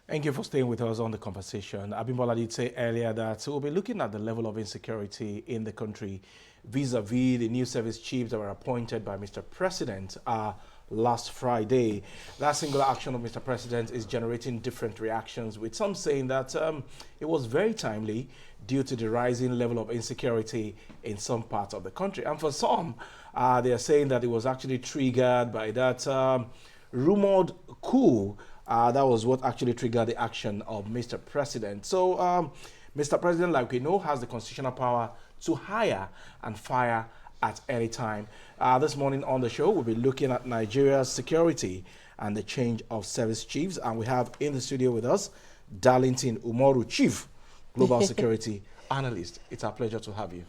Thank you for staying with us on the conversation. Abimbola did say earlier that we'll be looking at the level of insecurity in the country vis-a-vis the new service chiefs that were appointed by Mr. President last Friday. That singular action of Mr. President is generating different reactions, with some saying that it was very timely due to the rising level of insecurity in some parts of the country. And for some, they are saying that it was actually triggered by that rumored coup. That was what actually triggered the action of Mr. President. So, Mr. President, like we know, has the constitutional power to hire and fire at any time. This morning on the show, we'll be looking at Nigeria's security and the change of service chiefs. And we have in the studio with us, Darlington Umoru, Chief Global Security Analyst. It's our pleasure to have you.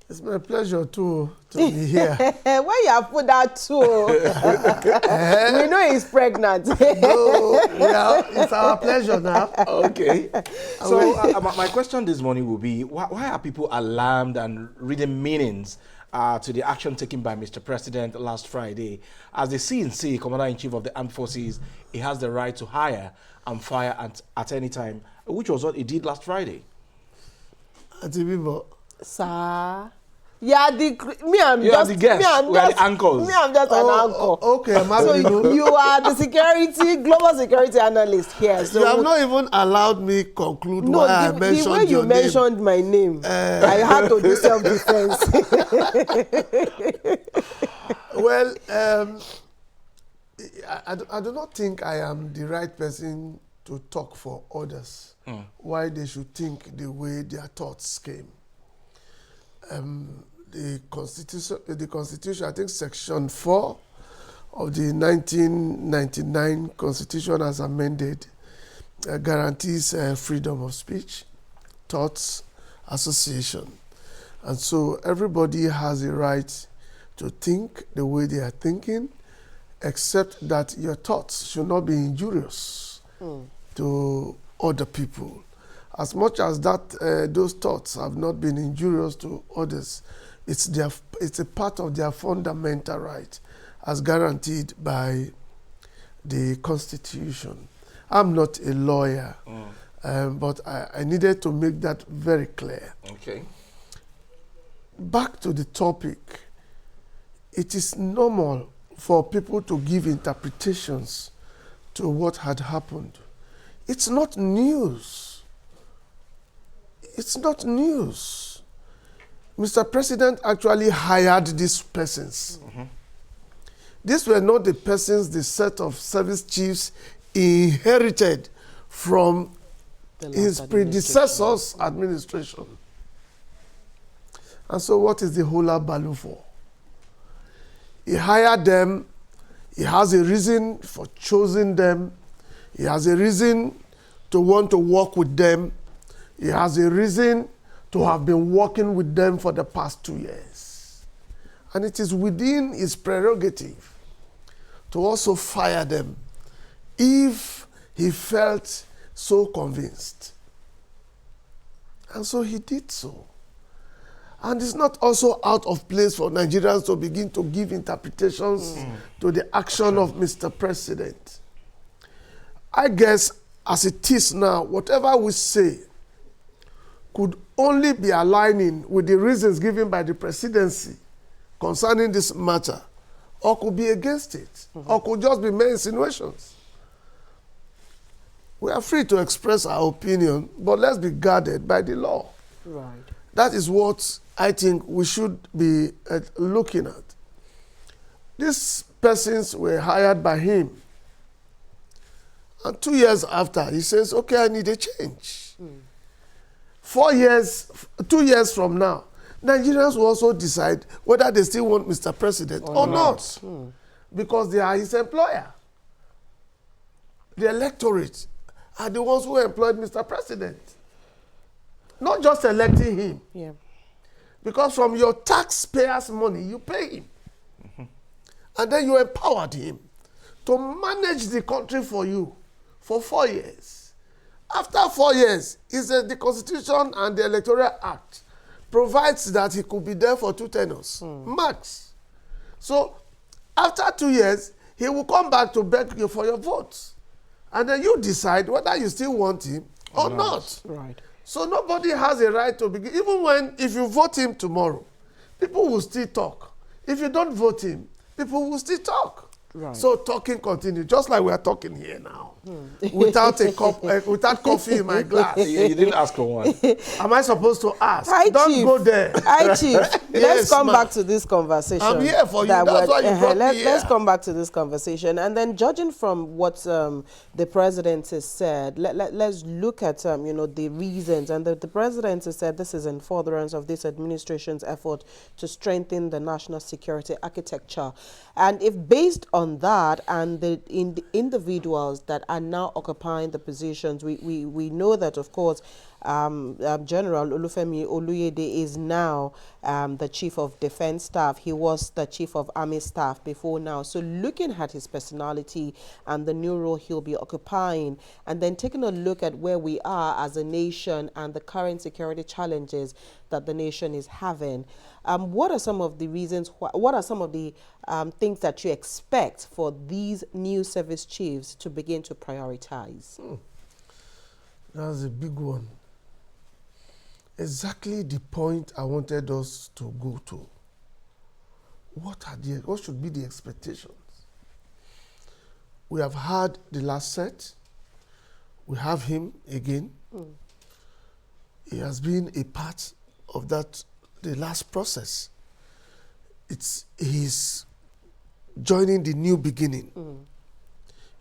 It's my pleasure to be here. Why you have put that too? We know he's pregnant. No, yeah, it's our pleasure now. Okay. So my question this morning will be, why are people alarmed and reading meanings to the action taken by Mr. President last Friday? As the CNC, Commander-in-Chief of the Armed Forces, he has the right to hire and fire at any time, which was what he did last Friday. Atibibo. Sir. Yeah, the guest. We are the uncles. Me, I'm just an uncle. Okay, so you are the global security analyst here. So you have not even allowed me conclude why I mentioned the way you mentioned my name, I had to do self-defense. Well, I do not think I am the right person to talk for others why they should think the way their thoughts came. The Constitution, I think Section 4 of the 1999 Constitution as amended, guarantees freedom of speech, thoughts, association. And so everybody has a right to think the way they are thinking, except that your thoughts should not be injurious to other people. As much as that those thoughts have not been injurious to others, it's a part of their fundamental right as guaranteed by the Constitution. I'm not a lawyer, but I needed to make that very clear. Okay. Back to the topic, it is normal for people to give interpretations to what had happened. It's not news. It's not news. Mr. President actually hired these persons. These were not the persons the set of service chiefs inherited from his predecessor's administration. And so what is the hula baloo for? He hired them. He has a reason for choosing them. He has a reason to want to work with them. He has a reason to have been working with them for the past 2 years. And it is within his prerogative to also fire them if he felt so convinced. And so he did so. And it's not also out of place for Nigerians to begin to give interpretations to the action of Mr. President. I guess as it is now, whatever we say could only be aligning with the reasons given by the presidency concerning this matter, or could be against it, or could just be mere insinuations. We are free to express our opinion, but let's be guarded by the law. Right. That is what I think we should be looking at. These persons were hired by him. And 2 years after, he says, okay, I need a change. 2 years from now, Nigerians will also decide whether they still want Mr. President or not. Because they are his employer. The electorate are the ones who employed Mr. President. Not just electing him. Yeah. Because from your taxpayers' money, you pay him. And then you empowered him to manage the country for you for 4 years. After 4 years, the Constitution and the Electoral Act provides that he could be there for 2 tenures, max. So after 2 years, he will come back to beg you for your votes. And then you decide whether you still want him or not. Right. So nobody has a right to begin. Even when, if you vote him tomorrow, people will still talk. If you don't vote him, people will still talk. Right. So talking continues, just like we are talking here now, without a cup, without coffee in my glass. You didn't ask for one. Am I supposed to ask? Hi, Don't Chief. go there. Hi, Chief. Let's Yes, come ma'am. back to this conversation. I'm here for you. That's why you brought me here. Let's come back to this conversation. And then judging from what the president has said, let's look at, the reasons. And the president has said this is in furtherance of this administration's effort to strengthen the national security architecture. And if based on that and the individuals that are now occupying the positions, we know that, of course, General Olufemi Oluyede is now the Chief of Defense Staff. He was the Chief of Army Staff before now. So looking at his personality and the new role he'll be occupying, and then taking a look at where we are as a nation and the current security challenges that the nation is having, what are some of the reasons, what are some of the things that you expect for these new service chiefs to begin to prioritize? That's a big one. Exactly the point I wanted us to go to. What should be the expectations? We have had the last set. We have him again. He has been a part of that, the last process. He's joining the new beginning.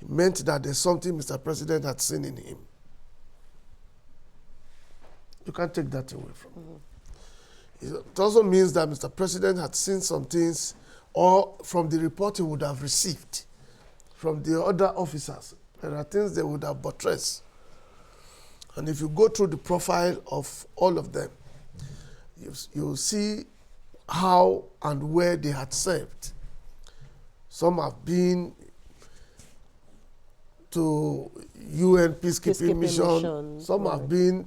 It meant that there's something Mr. President had seen in him. You can't take that away from him. It also means that Mr. President had seen some things, or from the report he would have received from the other officers, there are things they would have buttressed. And if you go through the profile of all of them, you'll see how and where they had served. Some have been to UN peacekeeping mission. Some have been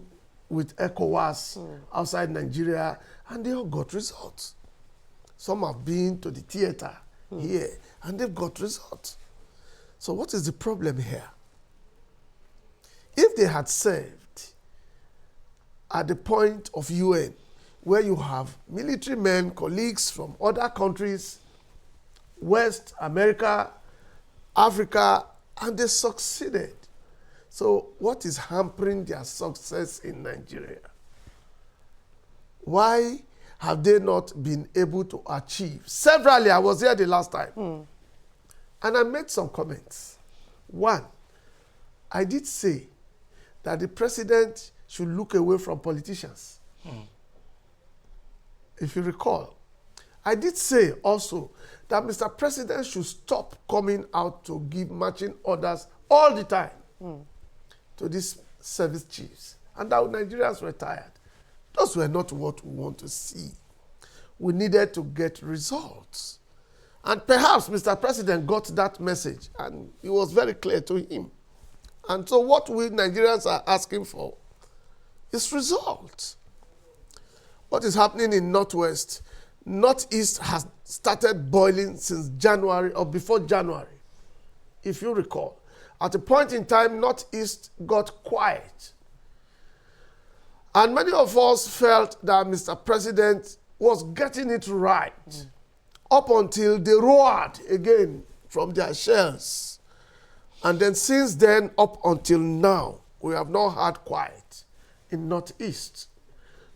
with ECOWAS outside Nigeria, and they all got results. Some have been to the theater here, and they've got results. So what is the problem here? If they had served at the point of UN, where you have military men, colleagues from other countries, West America, Africa, and they succeeded. So what is hampering their success in Nigeria? Why have they not been able to achieve? Severally, I was here the last time. And I made some comments. One, I did say that the president should look away from politicians. If you recall, I did say also that Mr. President should stop coming out to give marching orders all the time to these service chiefs. And that Nigerians were tired. Those were not what we want to see. We needed to get results. And perhaps Mr. President got that message, and it was very clear to him. And so what we Nigerians are asking for is results. What is happening in Northwest? Northeast has started boiling since January or before January, if you recall. At a point in time, Northeast got quiet. And many of us felt that Mr. President was getting it right up until they roared again from their shells. And then since then, up until now, we have not had quiet in Northeast.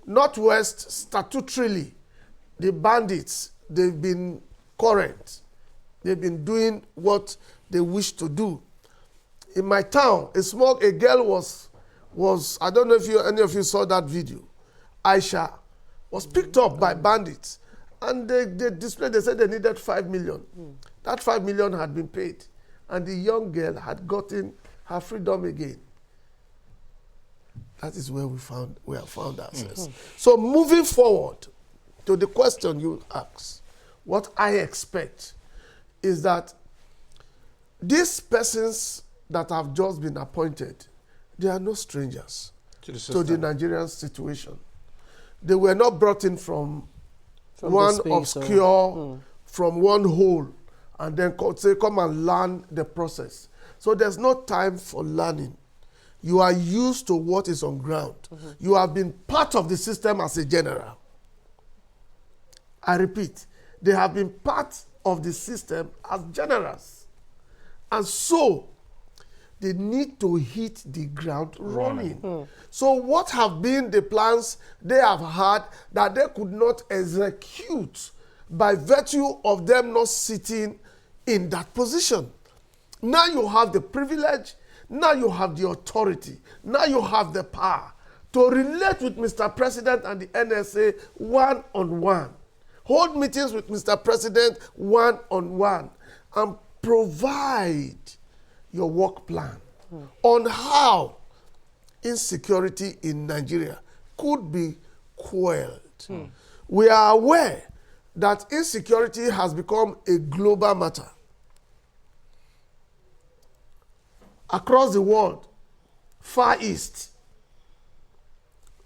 Northwest, statutorily, the bandits, they've been current. They've been doing what they wish to do. In my town, a girl was, I don't know if any of you saw that video, Aisha, was picked up by bandits. And they said they needed 5 million. That 5 million had been paid. And the young girl had gotten her freedom again. That is where we have found ourselves. So moving forward to the question you asked, what I expect is that these persons that have just been appointed, they are no strangers to the Nigerian situation. They were not brought in from one obscure, from one hole, and then say, come and learn the process. So there's no time for learning. You are used to what is on ground. You have been part of the system as a general. I repeat, they have been part of the system as generals. And so, they need to hit the ground running. So what have been the plans they have had that they could not execute by virtue of them not sitting in that position? Now you have the privilege, now you have the authority, now you have the power to relate with Mr. President and the NSA one-on-one. Hold meetings with Mr. President one-on-one and provide your work plan on how insecurity in Nigeria could be quelled. We are aware that insecurity has become a global matter. Across the world, Far East,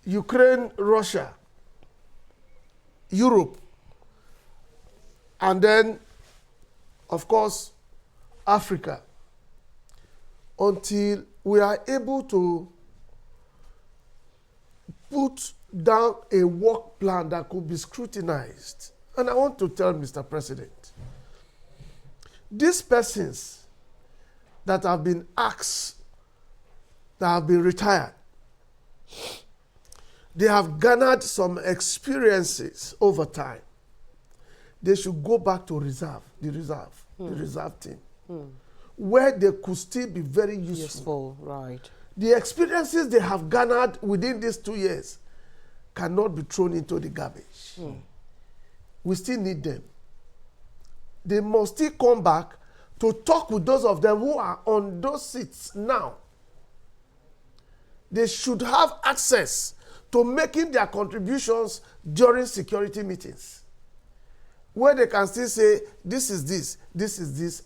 Ukraine, Russia, Europe, and then, of course, Africa, until we are able to put down a work plan that could be scrutinized. And I want to tell Mr. President, these persons that have been asked, that have been retired, they have garnered some experiences over time. They should go back to the reserve team, where they could still be very useful. Right. The experiences they have garnered within these 2 years cannot be thrown into the garbage. We still need them. They must still come back to talk with those of them who are on those seats now. They should have access to making their contributions during security meetings, where they can still say, this is this,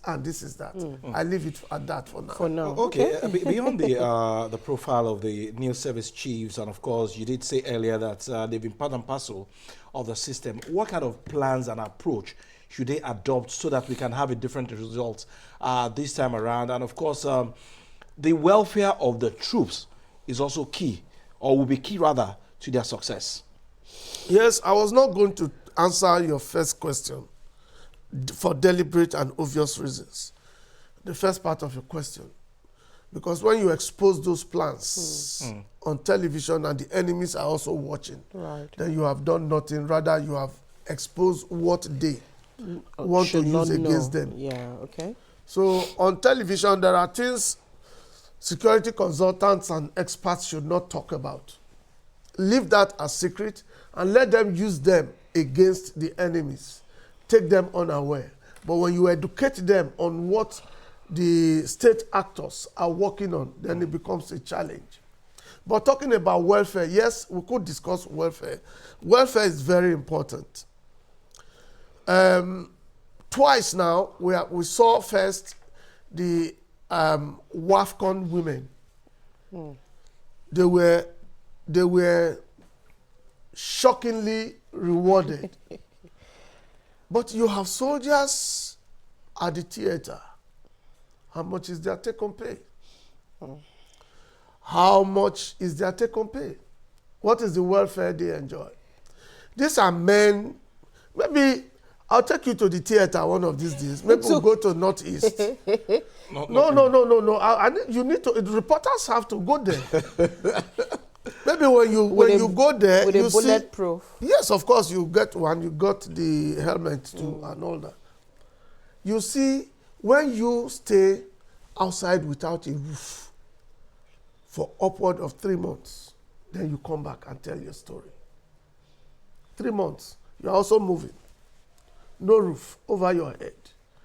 and this is that. I leave it at that for now. For now. Okay. Beyond the profile of the new service chiefs, and of course, you did say earlier that they've been part and parcel of the system. What kind of plans and approach should they adopt so that we can have a different result this time around? And of course, the welfare of the troops is also key, or will be key rather, to their success. Yes, I was not going to answer your first question for deliberate and obvious reasons. The first part of your question. Because when you expose those plans on television and the enemies are also watching, then you have done nothing. Rather, you have exposed what they want to use against them. Yeah, okay. So on television, there are things security consultants and experts should not talk about. Leave that as secret and let them use them against the enemies. Take them unaware. But when you educate them on what the state actors are working on, then it becomes a challenge. But talking about welfare, yes, we could discuss welfare. Welfare is very important. Twice now, we saw first the WAFCON women. They were shockingly rewarded. But you have soldiers at the theater. How much is their take-home pay? How much is their take-home pay? What is the welfare they enjoy? These are men. Maybe I'll take you to the theater one of these days. Maybe we'll go to Northeast. No. You need to. The reporters have to go there. Maybe when you go there, with you a bulletproof. see. Yes, of course, you get one. You got the helmet too and all that. You see, when you stay outside without a roof for upward of 3 months, then you come back and tell your story. 3 months, you're also moving. No roof over your head.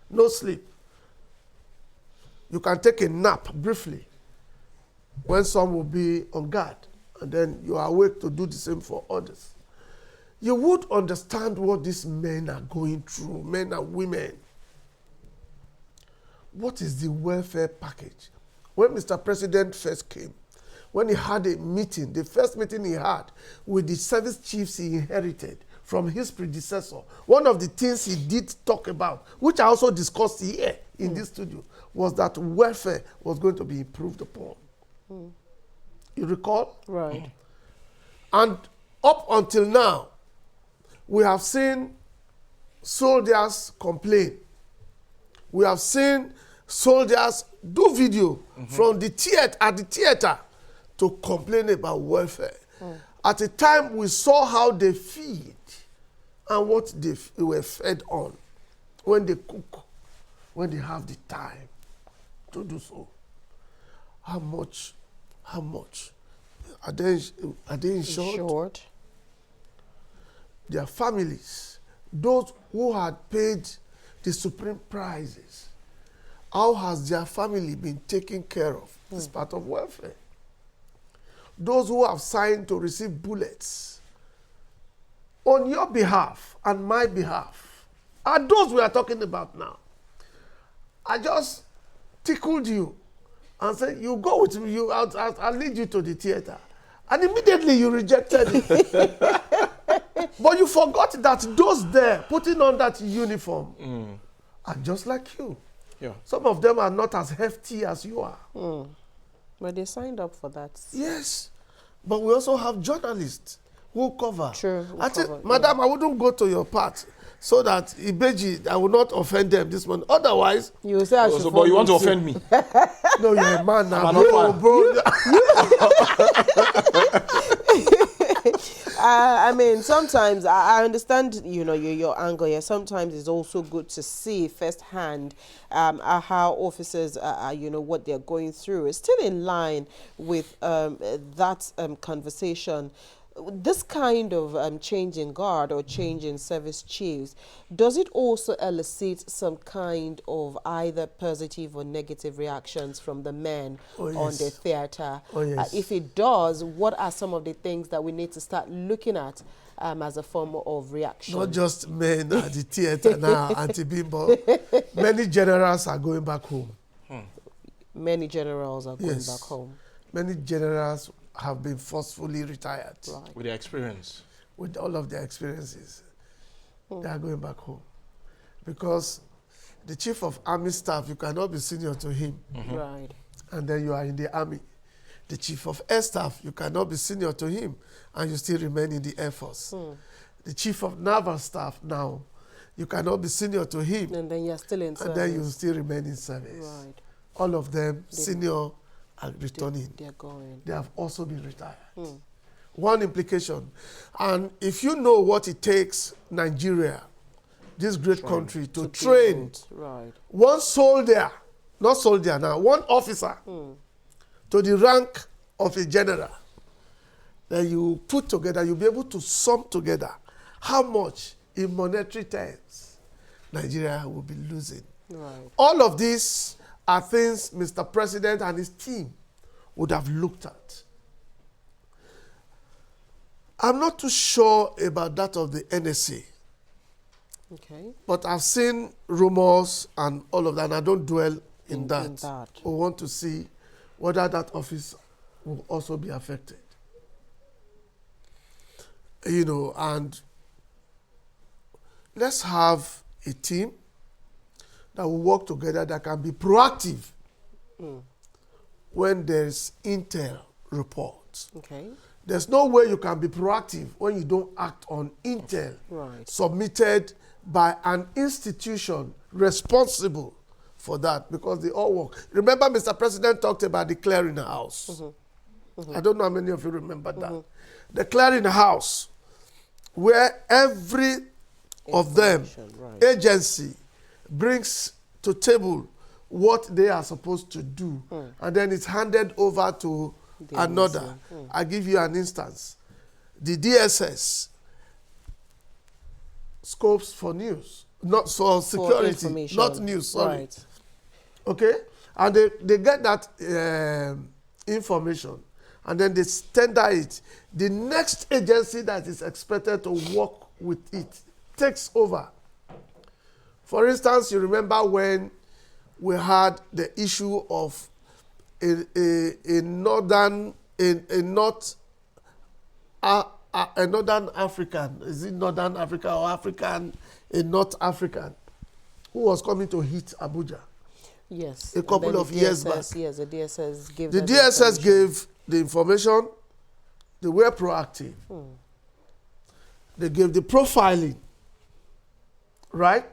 No sleep. You can take a nap briefly when some will be on guard, and then you are awake to do the same for others. You would understand what these men are going through, men and women. What is the welfare package? When Mr. President first came, when he had a meeting, the first meeting he had with the service chiefs he inherited from his predecessor, one of the things he did talk about, which I also discussed here in this studio was that welfare was going to be improved upon. You recall? Right. And up until now, we have seen soldiers complain. We have seen soldiers do video from the theater at the theater to complain about welfare. At a time, we saw how they feed and what they were fed on when they cook, when they have the time to do so. How much are they insured? Short. Their families, those who had paid the supreme prices, how has their family been taken care of? It's part of welfare. Those who have signed to receive bullets on your behalf and my behalf are those we are talking about now. I just tickled you and said, you go with me, I'll lead you to the theater. And immediately you rejected it. But you forgot that those there putting on that uniform are just like you. Yeah. Some of them are not as hefty as you are. But they signed up for that. Yes. But we also have journalists who cover. True. who I think, cover, Madam, I wouldn't go to your part so that Ibeji, I will not offend them this morning. Otherwise, You say I should But you want to follow offend me? no, you're a man now. I'm not Bro. I mean, sometimes I understand, your anger here. Sometimes it's also good to see firsthand how officers, what they're going through. It's still in line with that conversation. This kind of change in guard or change in service chiefs, does it also elicit some kind of either positive or negative reactions from the men on the theater? Oh, yes. If it does, what are some of the things that we need to start looking at as a form of reaction? Not just men at the theater now, Auntie Bimbo. Many generals are going back home. Many generals are going Yes. back home. Many generals have been forcefully retired. Right. With their experience. With all of their experiences. They are going back home. Because the chief of army staff, you cannot be senior to him. Right. And then you are in the army. The chief of air staff, you cannot be senior to him and you still remain in the Air Force. The chief of naval staff now, you cannot be senior to him And then you're still in service. and then you still remain in service. Right. All of them, senior, are returning. They're going. They have also been retired. One implication. And if you know what it takes, Nigeria, this great country, to train build. Right. one soldier, not soldier now, one officer to the rank of a general, then you put together, you'll be able to sum together how much in monetary terms Nigeria will be losing. Right. All of these are things Mr. President and his team would have looked at. I'm not too sure about that of the NSA, Okay. but I've seen rumors and all of that, and I don't dwell in that. in that. We want to see whether that office will also be affected. And let's have a team that will work together that can be proactive when there's intel reports. Okay. There's no way you can be proactive when you don't act on intel Right. submitted by an institution responsible for that, because they all work. Remember, Mr. President talked about the clearinghouse. I don't know how many of you remember that. The clearinghouse, where every of them, Right. agency, brings to table what they are supposed to do, and then it's handed over to another. I give you an instance. The DSS scopes for news, not for security, information. not news, sorry. Right. Okay? And they get that information, and then they tender it. The next agency that is expected to work with it takes over. For instance, you remember when we had the issue of a northern African, is it Northern Africa or African, a North African, who was coming to hit Abuja. Yes. a couple of years back. Yes, the DSS gave The that DSS information. gave the information. They were proactive. They gave the profiling, right?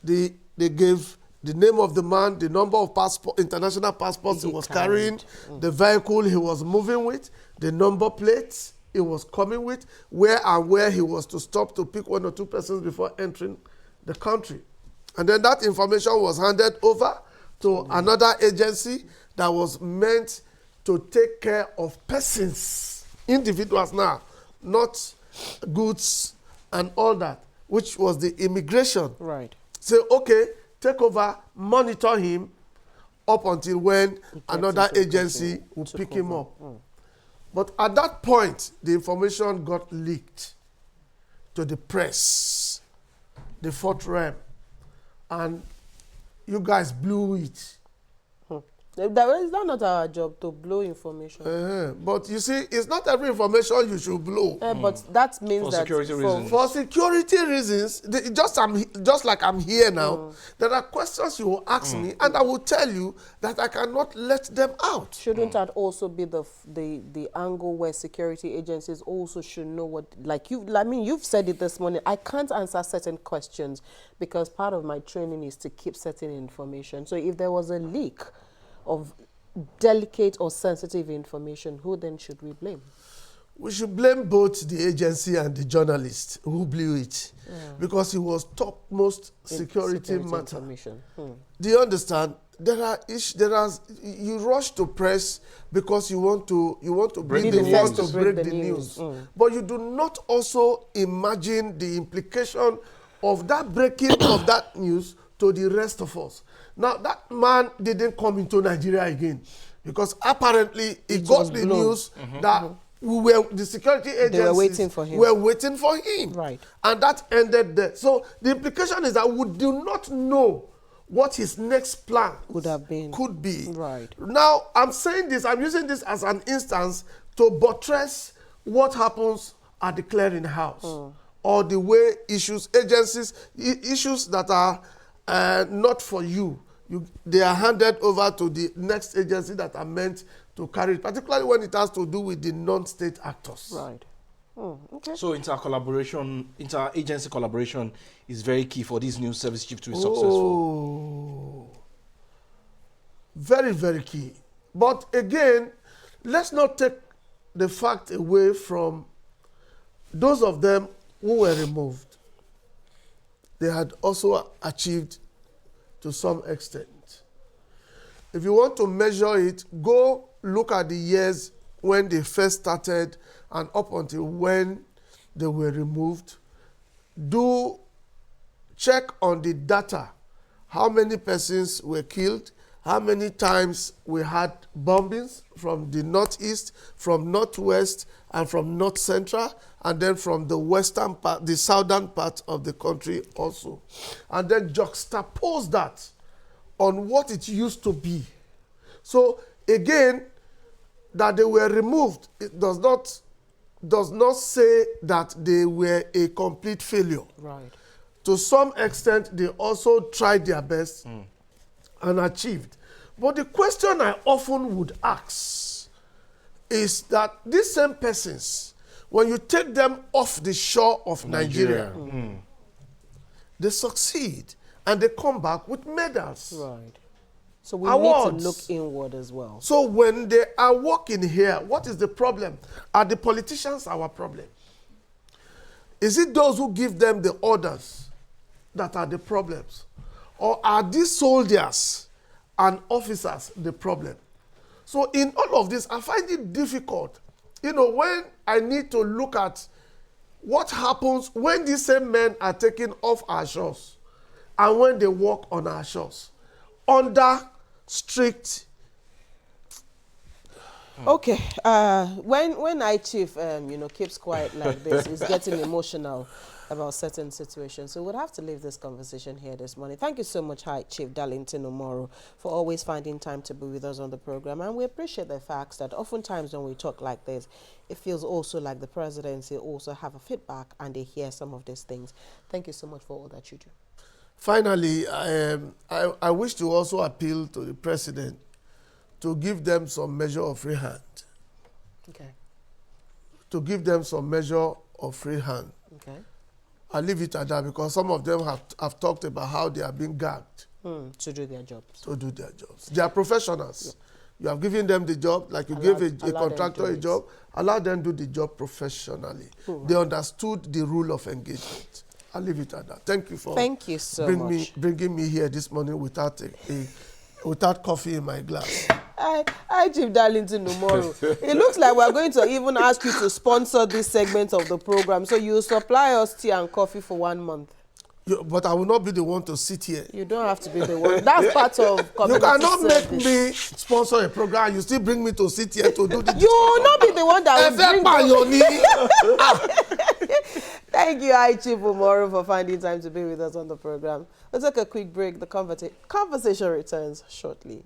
They gave the name of the man, the number of international passports he was carrying, the vehicle he was moving with, the number plates he was coming with, where he was to stop to pick 1 or 2 persons before entering the country. And then that information was handed over to another agency that was meant to take care of persons, individuals now, not goods and all that, which was the immigration. Right. Say, okay, take over, monitor him up until when another agency will pick him up. But at that point, the information got leaked to the press, the fourth realm, and you guys blew it. That is not our job to blow information. But you see, it's not every information you should blow. But that means For that security reasons. For security reasons, just like I'm here now, there are questions you will ask me, and I will tell you that I cannot let them out. Shouldn't that also be the angle where security agencies also should know what, you've said it this morning, I can't answer certain questions because part of my training is to keep certain information. So if there was a leak of delicate or sensitive information, who then should we blame? We should blame both the agency and the journalist who blew it, because it was topmost security matter. Information. Do you understand? You rush to press because you want to be the first to break the news. But you do not also imagine the implication of that breaking of that news to the rest of us. Now, that man didn't come into Nigeria again because apparently he got the news that the security agencies were waiting for him. Right. And that ended there. So the implication is that we do not know what his next plan could be. Right. Now, I'm using this as an instance to buttress what happens at the clearinghouse or the way issues that are not for you, they are handed over to the next agency that are meant to carry it, particularly when it has to do with the non-state actors. Right. Okay. So inter-agency collaboration is very key for this new service chief to be successful. Very, very key. But again, let's not take the fact away from those of them who were removed. They had also achieved to some extent. If you want to measure it, go look at the years when they first started and up until when they were removed. Do check on the data. How many persons were killed? How many times we had bombings from the northeast, from northwest, and from north central, and then from the western part, the southern part of the country also. And then juxtapose that on what it used to be. So again, that they were removed, it does not say that they were a complete failure. Right. To some extent, they also tried their best and achieved. But the question I often would ask is that these same persons, when you take them off the shore of Nigeria, they succeed and they come back with medals. Right. So we Awards. need to look inward as well. So when they are working here, what is the problem? Are the politicians our problem? Is it those who give them the orders that are the problems? Or are these soldiers and officers the problem? So in all of this, I find it difficult. When I need to look at what happens when these same men are taken off our shores and when they walk on our shores under strict. Okay, when I chief, keeps quiet like this, is getting emotional about certain situations. So we'll have to leave this conversation here this morning. Thank you so much, High Chief Darlington Omoro, for always finding time to be with us on the program. And we appreciate the fact that oftentimes when we talk like this, it feels also like the presidency also have a feedback and they hear some of these things. Thank you so much for all that you do. Finally, I wish to also appeal to the president to give them some measure of free hand. Okay. To give them some measure of free hand. Okay. I'll leave it at that because some of them have talked about how they are being gagged to do their jobs. to do their jobs. They are professionals. Yeah. You have given them the job, like you gave a contractor a job. Allow them to do the job professionally. They understood the rule of engagement. I'll leave it at that. Thank you for bringing me here this morning without without coffee in my glass. Hi, Chief Darlington Umoro. It looks like we're going to even ask you to sponsor this segment of the program. So you supply us tea and coffee for 1 month. But I will not be the one to sit here. You don't have to be the one. That's part of community You cannot service. make me sponsor a program and you still bring me to sit here to do the You will not be the one that will bring Thank you, Hi Chief Umoro, for finding time to be with us on the program. We'll take a quick break. The conversation returns shortly.